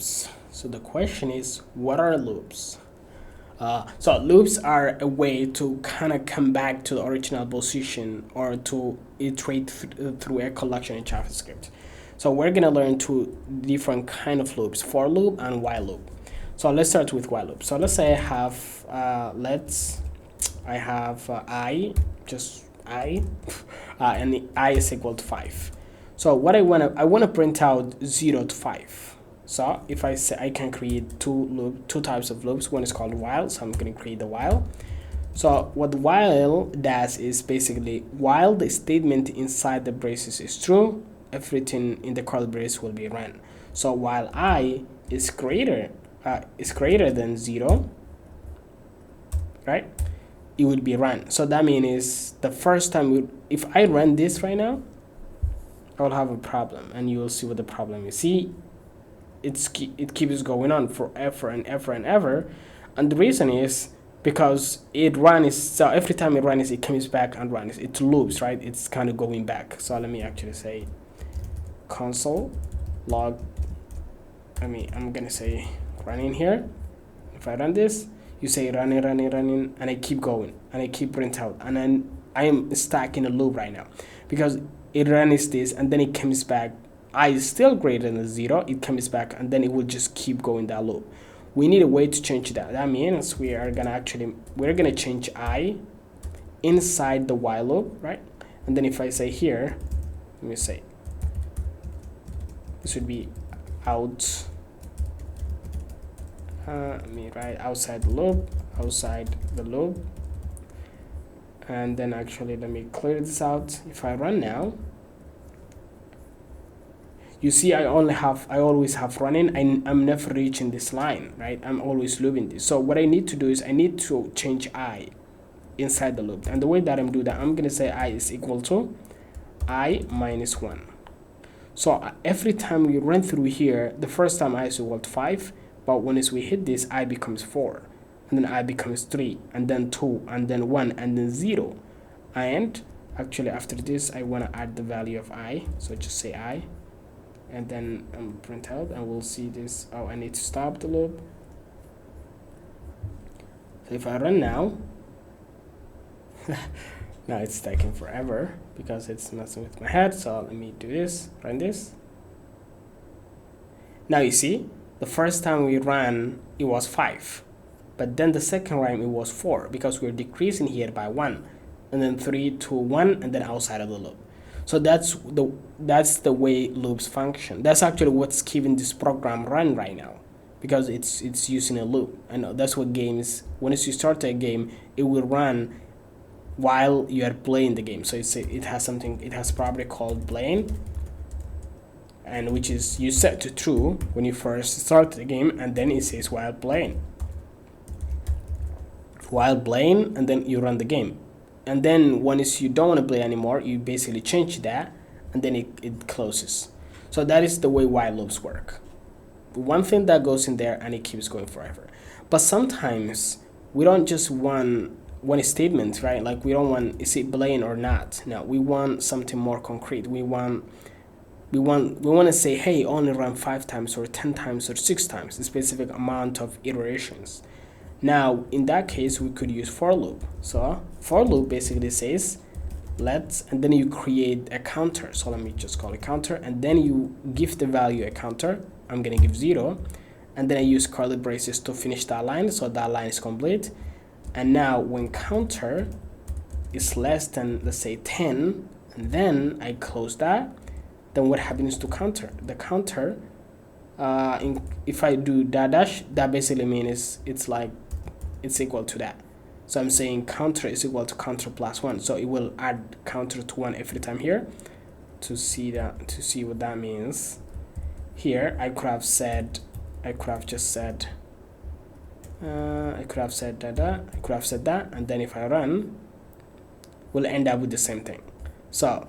loops? So the question is, what are loops? So loops are a way to kind of come back to the original position or to iterate through a collection in JavaScript. So we're gonna learn two different kind of loops: for loop and while loop. So let's start with while loop. So let's say I have and the I is equal to 5. So what I wanna print out 0 to 5. So if I say I can create two types of loops. One is called while, so I'm going to create the while. So what while does is basically, while the statement inside the braces is true, everything in the curly brace will be run. So while I is greater than 0, right, it would be run. So that means the first time if I run this right now, I will have a problem, and you will see what the problem is. See, it keeps going on forever and ever and ever, and the reason is because it runs. So every time it runs, it comes back and runs. It loops, right? It's kind of going back. So let me actually say console log. I'm gonna say running here. If I run this, you say running, and I keep going, and I keep print out, and then I am stuck in a loop right now because it runs this, and then it comes back. I is still greater than 0, it comes back, and then it will just keep going that loop. We need a way to change that. That means we're gonna change I inside the while loop, right? And then if I say here, let me say this would be out. Let me write outside the loop, and then actually let me clear this out. If I run now, you see I always have running. I'm never reaching this line, right? I'm always looping this. So what I need to do is I need to change I inside the loop, and the way that I'm doing that, I'm gonna say I is equal to I minus 1. So every time we run through here, the first time I is equal to 5, but once we hit this, I becomes 4, and then I becomes 3, and then 2, and then 1, and then 0. And actually after this, I want to add the value of I, so just say I, and then print out, and we'll see this. Oh, I need to stop the loop. So if I run now, now it's taking forever because it's messing with my head. So let me do this, run this. Now you see, the first time we ran, it was 5, but then the second time it was 4 because we're decreasing here by 1, and then 3, 2, 1, and then outside of the loop. So that's the way loops function. That's actually what's keeping this program run right now, because it's using a loop. And that's what games, once you start a game, it will run while you are playing the game. So it has property called playing, and which is you set to true when you first start the game, and then it says while playing, and then you run the game. And then once you don't want to play anymore, you basically change that, and then it closes. So that is the way while loops work. One thing that goes in there, and it keeps going forever. But sometimes we don't just want one statement, right? Like we don't want, is it playing or not? No, we want something more concrete. We want to say, hey, only run 5 times or 10 times or 6 times, a specific amount of iterations. Now, in that case, we could use for loop. So for loop basically says, and then you create a counter. So let me just call it counter, and then you give the value a counter. I'm going to give 0, and then I use curly braces to finish that line. So that line is complete. And now when counter is less than, let's say 10, and then I close that, then what happens to counter? The counter, if I do dash, that basically means it's equal to that. So I'm saying counter is equal to counter plus 1. So it will add counter to 1 every time here. To see what that means, here I could have said that, and then if I run, we'll end up with the same thing. So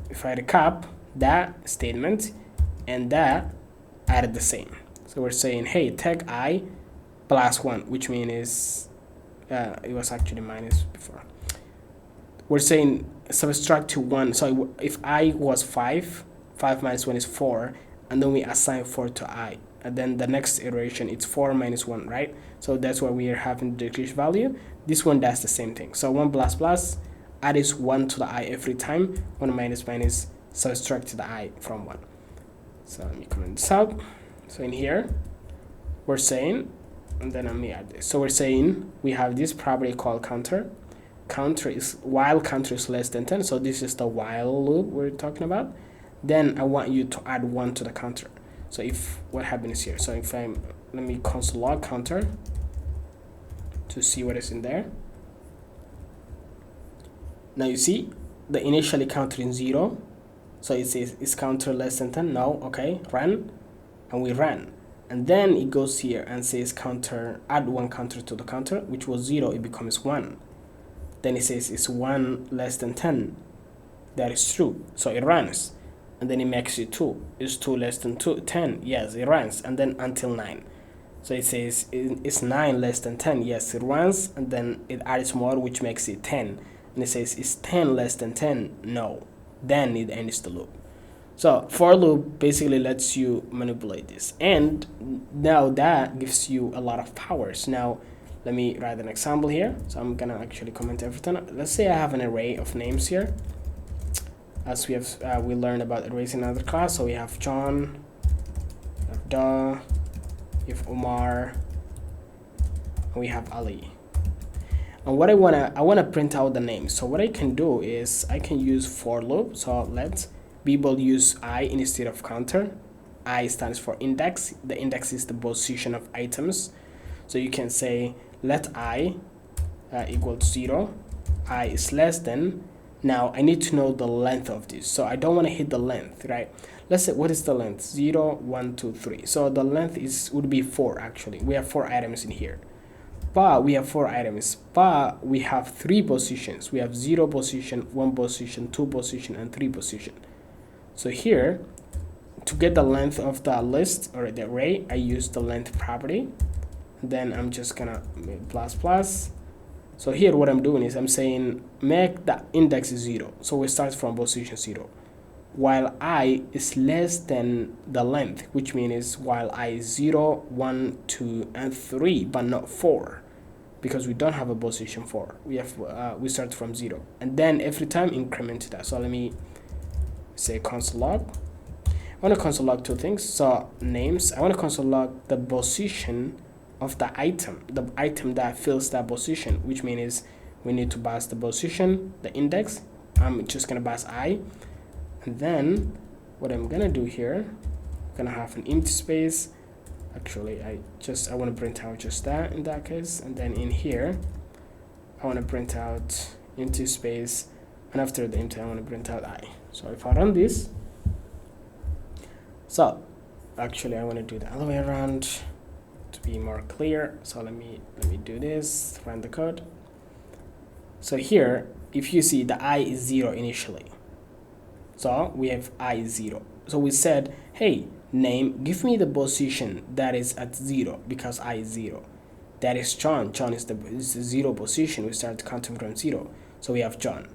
if I recap, that statement and that are the same. So we're saying, hey, take I plus 1, which means it was actually minus before. We're saying subtract to 1. So if I was 5 minus 1 is 4, and then we assign 4 to I, and then the next iteration it's 4 minus 1, right? So that's why we are having the decrease value. This one does the same thing. So 1 plus plus adds 1 to the I every time. 1 minus minus subtract the I from 1. So let me comment this out. So in here we're saying, and then let me add this. So we're saying we have this property called counter. Counter is while counter is less than 10. So this is the while loop we're talking about. Then I want you to add 1 to the counter. So if what happens here, so if let me console log counter to see what is in there. Now you see the initially counter in 0. So it says is counter less than 10? No. Okay, run, and we ran. And then it goes here and says counter, add 1 counter to the counter, which was 0, it becomes 1. Then it says it's 1 less than 10. That is true. So it runs. And then it makes it 2. Is 2 less than 10? Yes, it runs. And then until 9. So it says it's 9 less than 10. Yes, it runs. And then it adds more, which makes it 10. And it says is 10 less than 10? No. Then it ends the loop. So for loop basically lets you manipulate this. And now that gives you a lot of powers. Now let me write an example here. So I'm gonna actually comment everything. Let's say I have an array of names here. As we have we learned about arrays in another class. So we have John, we have Da, we have Omar, and we have Ali. And what I wanna print out the names. So what I can do is I can use for loop. So let's people use I instead of counter. I stands for index. The index is the position of items. So you can say let I equal to 0. I is less than. Now I need to know the length of this. So I don't want to hit the length, right? Let's say what is the length? 0, 1, 2, 3. So the length would be 4 actually. We have 4 items in here. But we have 4 items, but we have 3 positions. We have 0 position, 1 position, 2 position, and 3 position. So here, to get the length of the list or the array, I use the length property. Then I'm just gonna plus plus. So here what I'm doing is I'm saying make the index 0. So we start from position 0. While I is less than the length, which means while I is 0, 1, 2, and 3, but not 4. Because we don't have a position 4. We start from 0. And then every time increment that. So let me say console log. I want to console log 2 things. So names. I want to console log the position of the item that fills that position, which means we need to pass the position, the index. I'm just gonna pass I, and then what I'm gonna do here, I'm gonna have an empty space. Actually, I want to print out just that in that case, and then in here I want to print out empty space, and after the empty I want to print out I. So if I run this, so actually I want to do the other way around to be more clear. So let me do this, run the code. So here if you see the I is 0 initially, so we have I is 0. So we said, hey name, give me the position that is at 0 because I is 0. That is John. John is the 0 position. We start counting from 0. So we have John.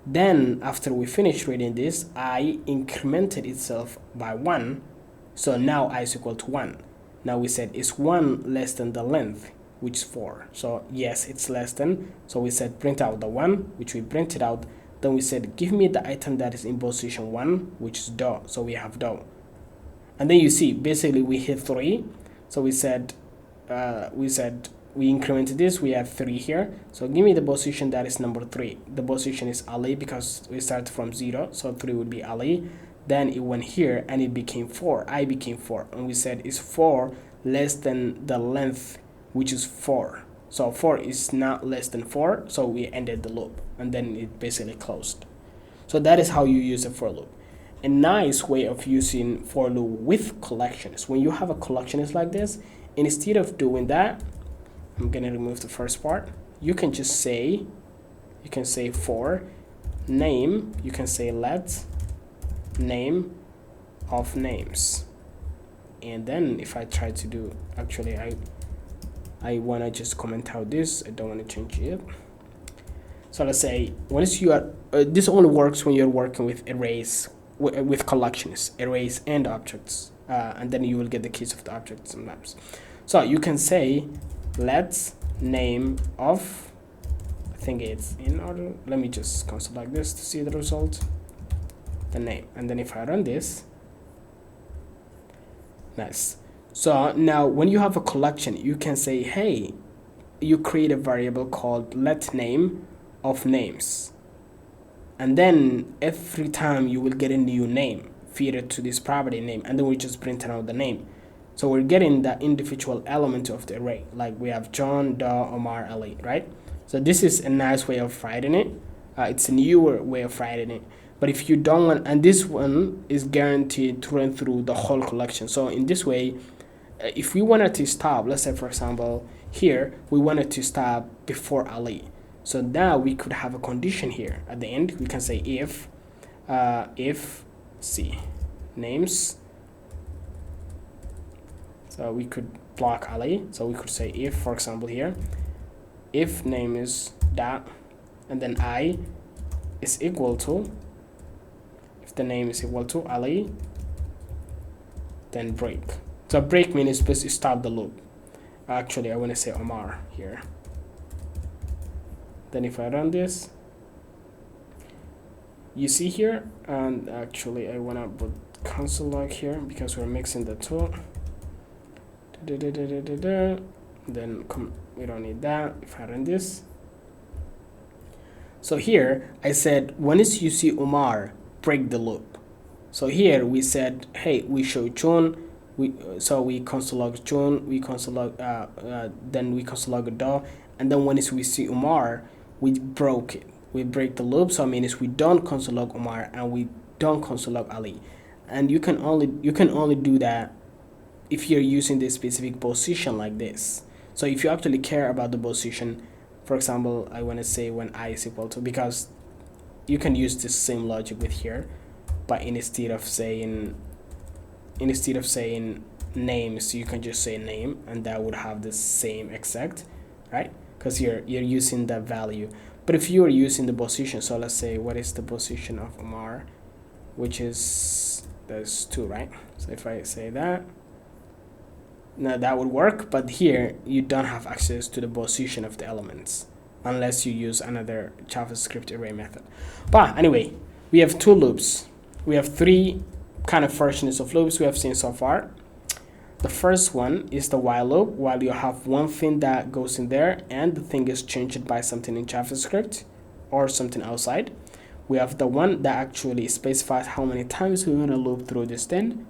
Then after we finish reading this, I incremented itself by 1. So now I is equal to 1. Now we said is 1 less than the length, which is 4. So yes, it's less than. So we said print out the 1, which we printed out. Then we said give me the item that is in position 1, which is Do. So we have Do. And then you see basically we hit 3. So we said we incremented this, we have 3 here. So give me the position that is number 3. The position is Ali because we start from 0, so 3 would be Ali. Then it went here and it became 4. I became 4, and we said is 4 less than the length, which is 4. So 4 is not less than 4, so we ended the loop, and then it basically closed. So that is how you use a for loop. A nice way of using for loop with collections. When you have a collection is like this, instead of doing that, I'm gonna remove the first part. You can just say, for name, you can say let name of names. And then if I try to do, actually I wanna just comment out this, I don't wanna change it. So let's say once you are, this only works when you're working with arrays, with collections, arrays and objects. and then you will get the keys of the object sometimes. So you can say let's name of, I think it's in order, let me just console like this to see the result, the name, and then if I run this, nice. So now when you have a collection, you can say, hey, you create a variable called let name of names, and then every time you will get a new name feed it to this property name, and then we just print out the name. So we're getting the individual element of the array, like we have John, Da, Omar, Ali, right? So this is a nice way of writing it. It's a newer way of writing it. But if you don't want, and this one is guaranteed to run through the whole collection. So in this way, if we wanted to stop, let's say for example here we wanted to stop before Ali, so now we could have a condition here at the end. We can say if see names, so we could block Ali. So we could say if, for example here, if name is that, and then I is equal to, if the name is equal to Ali, then break. So break means it's supposed to stop the loop. Actually, I want to say Omar here. Then if I run this, you see here, and actually I want to put console log here because we're mixing the two. Then we don't need that. If I run this, so here I said when is you see Omar, break the loop. So here we said, hey, we show June. So we console log June, we console log then we console log Da, and then when is we see Omar, we broke it. We break the loop. So I mean is we don't console log Omar and we don't console log Ali. And you can only do that if you're using this specific position like this. So if you actually care about the position, for example, I want to say when I is equal to, because you can use this same logic with here, but instead of saying names, you can just say name, and that would have the same exact, right? Because you're using the value. But if you are using the position, so let's say what is the position of Omar, which is, there's 2, right? So if I say that, now that would work, but here you don't have access to the position of the elements unless you use another JavaScript array method. But anyway, we have 2 loops. We have 3 kind of versions of loops we have seen so far. The first one is the while loop, while you have one thing that goes in there and the thing is changed by something in JavaScript or something outside. We have the one that actually specifies how many times we want to loop through this thing,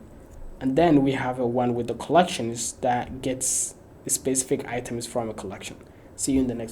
and then we have a one with the collections that gets specific items from a collection. See you in the next